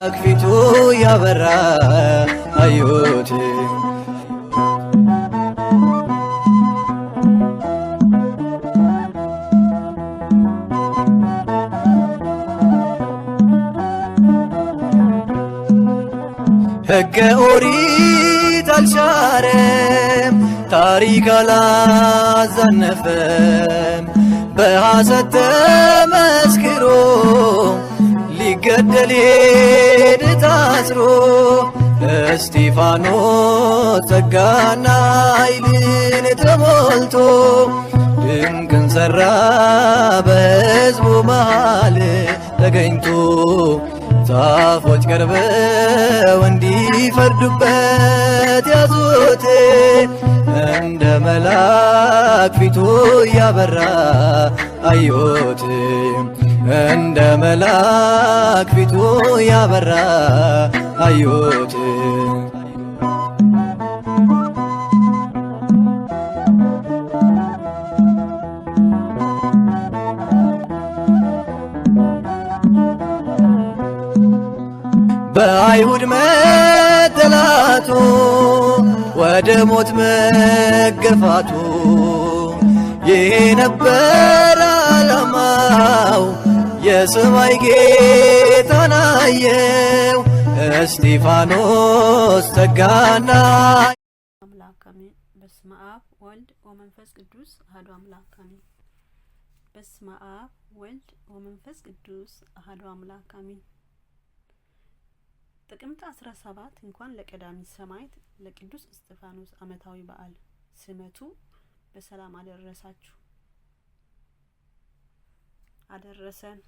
ፊቱ ያበራ አዩት ሕገ ኦሪት አልሻረም ታሪክ አላዛነፈም በሐሰት ተመስክሮ ሊገደል ሄደ ታስሮ እስጢፋኖስ ጸጋና ኃይልን ተሞልቶ ድንቅን ሠራ በሕዝቡ መሃል ተገኝቶ ጻፎች ቀርበው እንዲፈርዱበት ያዙት እንደ መልአክ ፊቱ ያበራ አዩት እንደ መልአክ ፊቱ ያበራ አዩት በአይሁድ መጠላቱ ወደ ሞት መገፋቱ ይሄ ነበር ዓላማው የሰማይ ጌታን አየው እስጢፋኖስ ጸጋና አምላክ አሜን። በስመ አብ ወልድ ወመንፈስ ቅዱስ አሐዱ አምላክ አሜን። በስመ አብ ወልድ ወመንፈስ ቅዱስ አሐዱ አምላክ አሜን። ጥቅምት 17 እንኳን ለቀዳሚት ሰማዕት ለቅዱስ እስጢፋኖስ ዓመታዊ በዓል ስመቱ በሰላም አደረሳችሁ አደረሰን።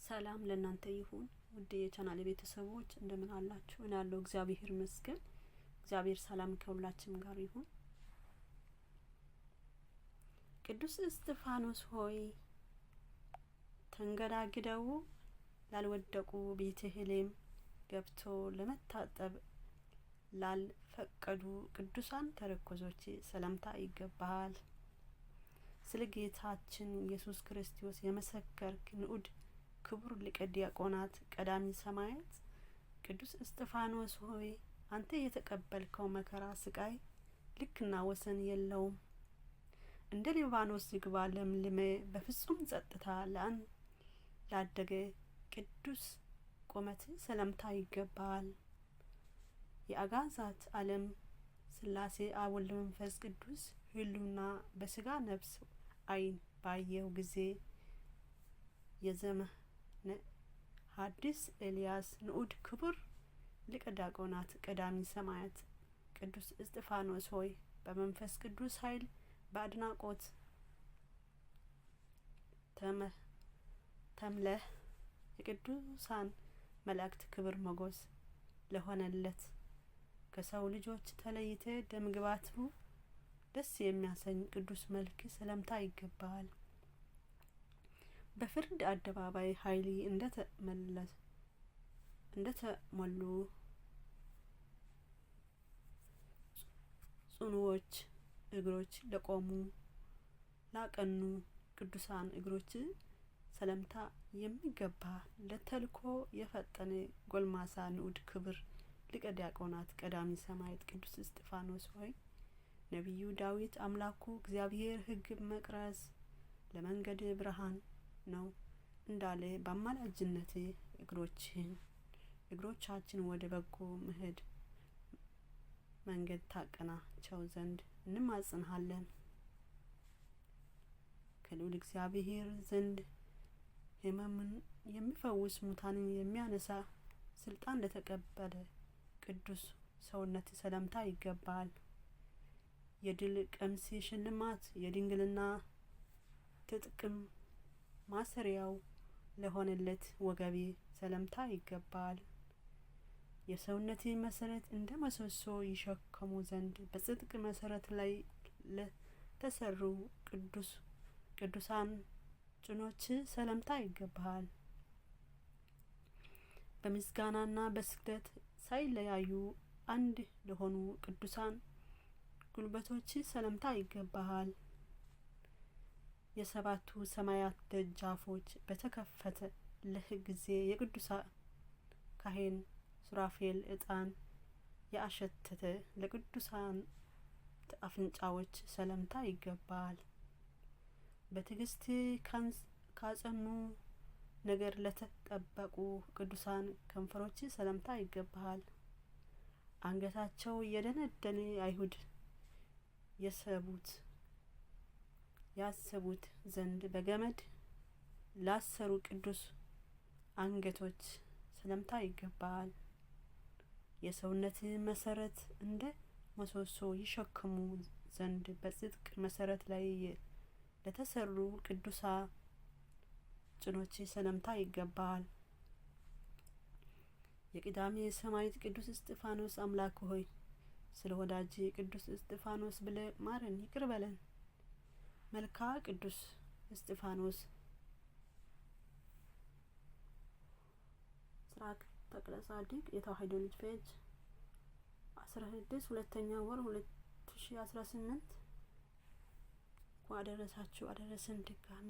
ሰላም ለእናንተ ይሁን ውድ የቻናሌ ቤተሰቦች እንደምን አላችሁ? እኔ ያለው እግዚአብሔር ይመስገን። እግዚአብሔር ሰላም ከሁላችን ጋር ይሁን። ቅዱስ እስጢፋኖስ ሆይ ተንገዳግደው ላልወደቁ ቤትህሌም ገብቶ ለመታጠብ ላልፈቀዱ ቅዱሳን ተረኮዞች ሰላምታ ይገባሃል። ስለ ጌታችን ኢየሱስ ክርስቶስ የመሰከርክ ንዑድ ክቡር ሊቀ ዲያቆናት ቀዳሚ ሰማዕት ቅዱስ እስጢፋኖስ ሆይ አንተ የተቀበልከው መከራ ስቃይ ልክና ወሰን የለውም። እንደ ሊባኖስ ዝግባ ለምልመ በፍጹም ጸጥታ ላደገ ቅዱስ ቁመት ሰላምታ ይገባል። የአጋዛት ዓለም ሥላሴ አብ ወልድ መንፈስ ቅዱስ ህሉና በስጋ ነፍስ አይን ባየው ጊዜ የዘመነ ሐዲስ ኤልያስ ንዑድ ክቡር ሊቀ ዲያቆናት ቀዳሚ ሰማዕት ቅዱስ እስጢፋኖስ ሆይ በመንፈስ ቅዱስ ኃይል በአድናቆት ተምለህ የቅዱሳን መላእክት ክብር ሞገስ ለሆነለት ከሰው ልጆች ተለይተ ደምግባቱ ደስ የሚያሰኝ ቅዱስ መልክ ሰላምታ ይገባል። በፍርድ አደባባይ ኃይል እንደተሞሉ ጽኑዎች እግሮች ለቆሙ ላቀኑ ቅዱሳን እግሮች ሰላምታ የሚገባ ለተልኮ የፈጠነ ጎልማሳ ንዑድ ክብር ሊቀ ዲያቆናት ቀዳሚ ሰማዕት ቅዱስ እስጢፋኖስ ሆይ ነቢዩ ዳዊት አምላኩ እግዚአብሔር ሕግ መቅረዝ ለመንገድ ብርሃን ነው እንዳለ በአማላጅነት እግሮቻችን ወደ በጎ መሄድ መንገድ ታቀናቸው ዘንድ እንማጽንሃለን። ከልዑል እግዚአብሔር ዘንድ ሕመምን የሚፈውስ ሙታንን የሚያነሳ ስልጣን ለተቀበለ ቅዱስ ሰውነት ሰላምታ ይገባል። የድል ቀሚስ ሽልማት የድንግልና ትጥቅም ማሰሪያው ለሆነለት ወገቤ ሰላምታ ይገባል። የሰውነቴ መሰረት እንደ ምሰሶ ይሸከሙ ዘንድ በጽድቅ መሰረት ላይ ለተሰሩ ቅዱሳን ጭኖች ሰላምታ ይገባል። በምስጋናና በስግደት ሳይለያዩ አንድ ለሆኑ ቅዱሳን ጉልበቶች ሰላምታ ይገባል። የሰባቱ ሰማያት ደጃፎች በተከፈተ ለጊዜ የቅዱሳን ካህን ሱራፌል ዕጣን ያሸተተ ለቅዱሳን አፍንጫዎች ሰላምታ ይገባል። በትዕግስት ካጸኑ ነገር ለተጠበቁ ቅዱሳን ከንፈሮች ሰላምታ ይገባል። አንገታቸው የደነደነ አይሁድ ያሰቡት ዘንድ በገመድ ላሰሩ ቅዱስ አንገቶች ሰላምታ ይገባል። የሰውነት መሰረት እንደ ምሰሶ ይሸከሙ ዘንድ በጽድቅ መሰረት ላይ ለተሰሩ ቅዱሳን ጭኖች ሰላምታ ይገባል። የቀዳሜ ሰማዕት ቅዱስ እስጢፋኖስ አምላክ ሆይ ስለ ወዳጅ ቅዱስ እስጢፋኖስ ብለህ ማረን ይቅር በለን። መልካ ቅዱስ እስጢፋኖስ ስራክ ተክለ ጻድቅ የተዋሕዶ ልጅ ፔጅ 16 ሁለተኛ ወር 2018 አደረሳችሁ አደረሰን። ድጋሚ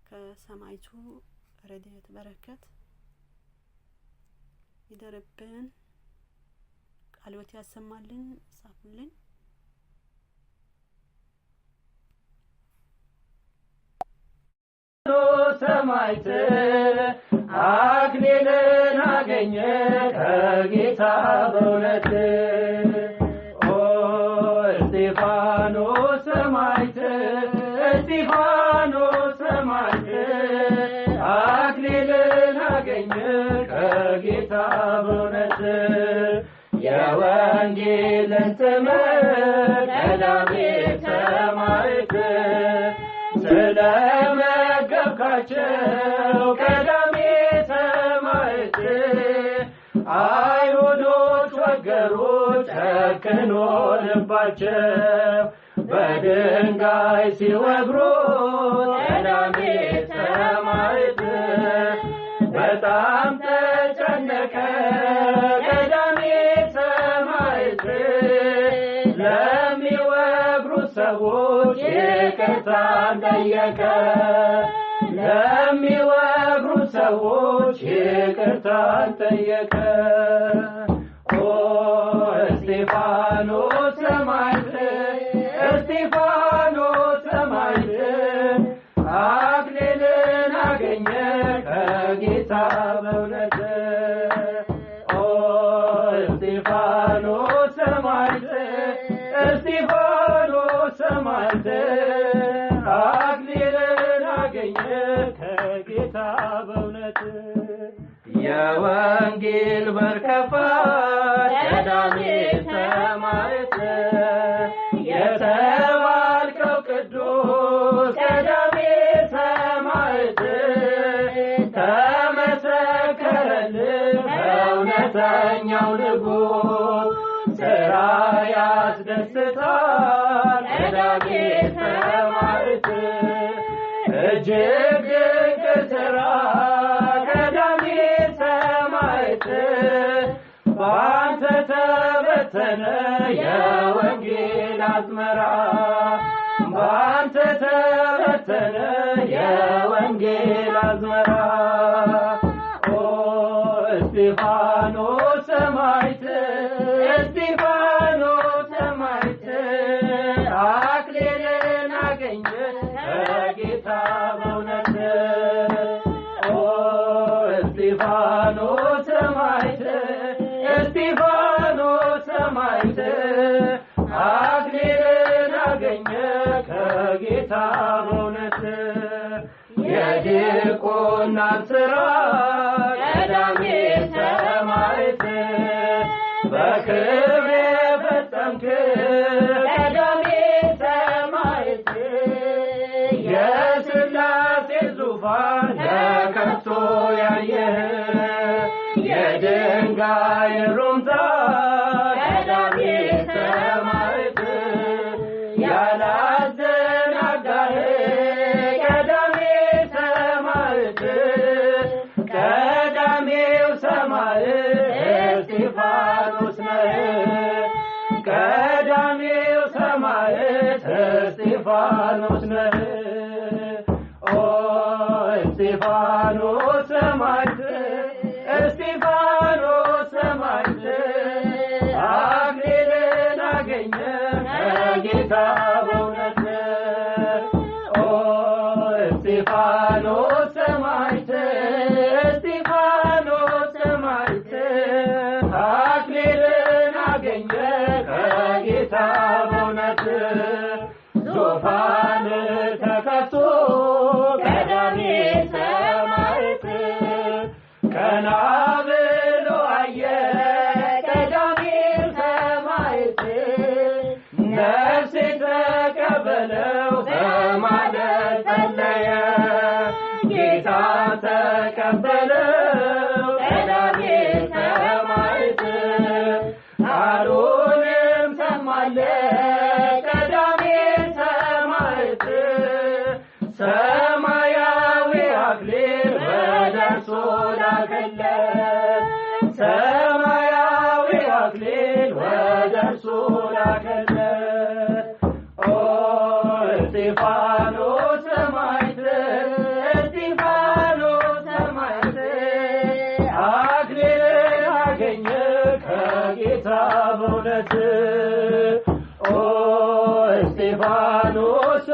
ከሰማዕቱ ረድኤት በረከት ይደርብን፣ ቃልዎት ያሰማልን። ጻፉልን። ሰማዕት አክሊልን አገኘ ከጌታ በእውነት ኦ እስጢፋኖስ ሰማዕት እስጢፋኖስ ሰማዕት አክሊልን አገኘ ከጌታ በእውነት የወንጌልን ትምህርት ቀዳሜ ሰማዕት ስለመገብካቸው ቀዳሜ ሰማዕት አይሁዶች ወገሩ ጨክኖ ልባቸው በድንጋይ ሲወግሩ ቀዳሜ ሰማዕት በጣም ተጨነቀ ቀዳሜ ሰማዕት ለሚወግሩ ሰዎች ይቅርታን ጠየቀ ለሚወግሩ ሰዎች ይቅርታን ጠየቀ። ኦ እስጢፋኖስ ሰማዕት እስጢፋኖስ ሰማዕት አክሊልን አገኘ ከጌታ በእውነት ኦ እስጢፋኖስ ሰማዕት እስጢፋኖስ ሰማዕት አክሊልን አገኘ ከጌታ በእውነት የወንጌል በር ከፋች ቀዳሜ ሰማዕት የተባልከው ቅዱስ ቀዳሜ ሰማዕት ተመሰከረልህ እውነተኛው ንጉሥ ስራ ያስደስታል ቀዳሜ ሰማዕት እጅግ ድንቅ ስራ ቀዳሜ ሰማዕት በአንተ ተበተነ የወንጌል አዝመራ በአንተ ተበተነ የወንጌል አዝመራ ኦ እስጢፋኖስ ሰማዕት እስጢፋኖስ ሰማዕት አክሊልን አገኘ ከጌታ በእውነት ኦ እስጢፋኖስ ሰማዕት እስጢፋኖስ ሰማዕት አክሊልን አገኘ ከጌታ በእውነት የዲቁናን ሥራ ቀዳሜ ሰማዕት በክብር የፈጸምክ ቀዳሜ ሰማዕት የሥላሴ ዙፋን ተከፍቶ ያየህ የድንጋይ ሩምታ ቀዳሜ ሰማዕት ያላዘናጋህ ቀዳሜ ሰማዕት ቀዳሜው ሰማዕት እስጢፋኖስ ነህ ቀዳሜው ሰማዕት እስጢፋኖስ ነህ ኦ እስጢፋኖስ ሰማዕት እስጢፋኖስ ሰማዕት አክሊልን አገኘ ከጌታ በእውነት ኦ እስጢፋኖስ ሰማዕት እስጢፋኖስ ሰማዕት አክሊልን አገኘ ከጌታ በእውነት ዙፋን ተከፍቶ ቀዳሜ ሰማዕት ቀና ብሎ አየ ቀዳሜ ሰማዕት ነፍሴ ተቀበለው በማለት ጸለየ ጌታ ተቀበለው ቀዳሜ ሰማዕት ቃሉንም ሰማለ ቀዳሜ ሰማዕት ሰማያዊ አክሊል በደርሱ ላከለት ሰማያዊ አክሊል ወደርሱ ላከለት ኦ እስጢፋኖስ ሰማዕት እስጢፋኖስ ሰማዕት አክሊልን አገኘ ከጌታ በእውነት ኦ እስጢፋኖስ